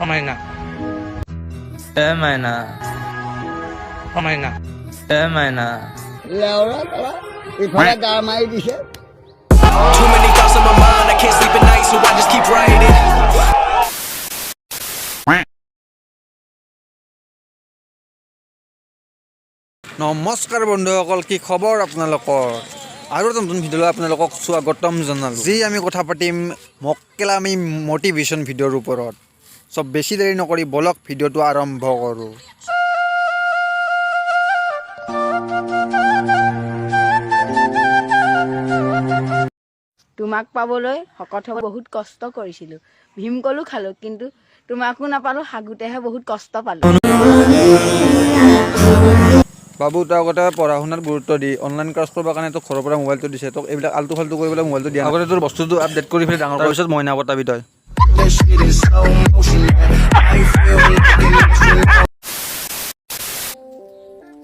Amaina. Amaina. Amaina. Amaina. লেওৰা তাৰা ইফালে গা মাৰি দিছে Too many thoughts on my mind, I can't sleep at night, so I just keep writing. নমস্কাৰ বন্ধুসকল, কি খবৰ আপোনালোকৰ? আৰু এটা নতুন ভিডিঅ'লৈ আপোনালোকক স্বাগতম জনালোঁ। যি আমি কথা পাতিম মক্কেলামী মটিভেশ্যন ভিডিঅ'ৰ ওপৰত। চব বেছি দেৰি নকৰি বলক ভিডিঅ'টো আৰম্ভ কৰোঁ। তোমাক পাবলৈ শকত হ'ব বহুত কষ্ট কৰিছিলোঁ, ভীমকলো খালোঁ, কিন্তু তোমাকো নাপালোঁ, সাগুতেহে বহুত কষ্ট পালোঁ। বাবু, তই আগতে পঢ়া শুনাত গুৰুত্ব দি অনলাইন ক্লাছ কৰিবৰ কাৰণে তোক ঘৰৰ পৰা মোবাইলটো দিছে, তোক এইবিলাক আল্টু ফাল্টু কৰিবলৈ মোবাইলটো দিয়া। আগতে তোৰ বস্তুটো আপডেট কৰি পেলাই ডাঙৰ তাৰপিছত মইনা পতাবি তই।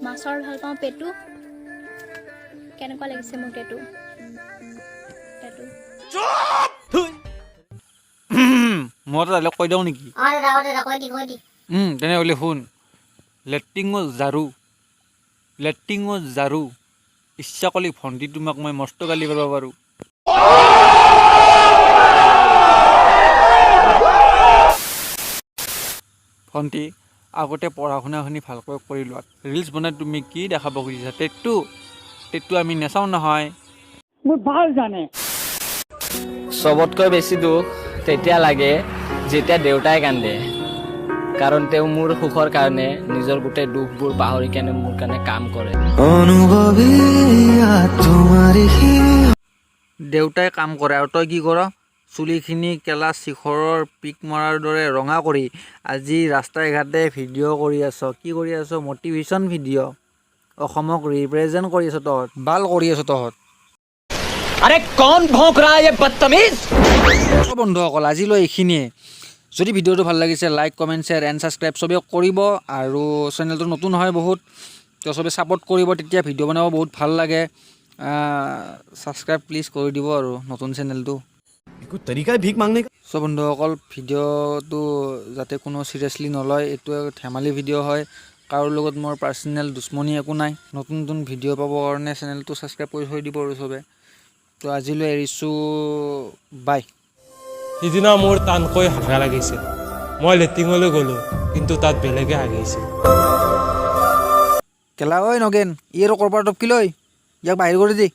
মাছৰ ভাল পাওঁ পেটু। কেনেকুৱা লাগিছে মোৰ পেটু? মই এটা ডাইলগ কৈ দিওঁ নেকি? তেনেহ'লে শুন। লেট্ৰিঙো ঝাৰু ইচ্ছা কৰিলে ভণ্টি তোমাক মই মস্ত গালি পাৰিব পাৰোঁ। ভণ্টি, আগতে পঢ়া শুনাখিনি ভালকৈ কৰি লোৱা। ৰিলছ বনাই তুমি কি দেখাব খুজিছা? টেটু আমি নেচাওঁ নহয়। চবতকৈ বেছি দুখ তেতিয়া লাগে যেতিয়া দেউতাই কান্দে, কাৰণ তেওঁ মোৰ সুখৰ কাৰণে নিজৰ গোটেই দুখবোৰ পাহৰি কেনে মোৰ কাৰণে কাম কৰে। দেউতাই কাম কৰে আৰু তই কি কৰ? চুলিখিনি কেলা শিখৰৰ পিক মৰাৰ দৰে ৰঙা কৰি আজি ৰাস্তাই ঘাটে ভিডিঅ' কৰি আছ। কি কৰি আছ? Motivation video'. অসমক ৰিপ্ৰেজেণ্ট কৰি আছ তহঁত, ভাল কৰি আছ তহঁত। আৰে কোন ভৌঁক ৰহা হে বদতমিজ? বন্ধুসকল, আজিলৈ এইখিনিয়ে। যদি ভিডিঅ'টো ভাল লাগিছে like, comment, share and subscribe চবেই কৰিব। আৰু চেনেলটো নতুন হয় বহুত, তো চবেই ছাপোৰ্ট কৰিব, তেতিয়া ভিডিঅ' বনাব বহুত ভাল লাগে। ছাবস্ক্ৰাইব প্লিজ কৰি দিব আৰু নতুন চেনেলটো। চ' বন্ধুসকল, ভিডিঅ'টো যাতে কোনো চিৰিয়াছলি নলয়, এইটো ধেমালি ভিডিঅ' হয়। কাৰোৰ লগত মোৰ পাৰ্চনেল দুশ্মনী একো নাই। নতুন নতুন ভিডিঅ' পাবৰ কাৰণে চেনেলটো ছাবস্ক্ৰাইব কৰি থৈ দিব আৰু চবে। তো আজিলৈ এৰিছোঁ, বাই। সিদিনা মোৰ টানকৈ হাগা লাগিছিল। মই লেট্ৰিঙলৈ গ'লোঁ, কিন্তু তাত বেলেগে হাগিছিল। কেলা ঐ নগেন, ই আৰু ক'ৰবাৰ টপকি লৈ ইয়াক বাহিৰ কৰি দি।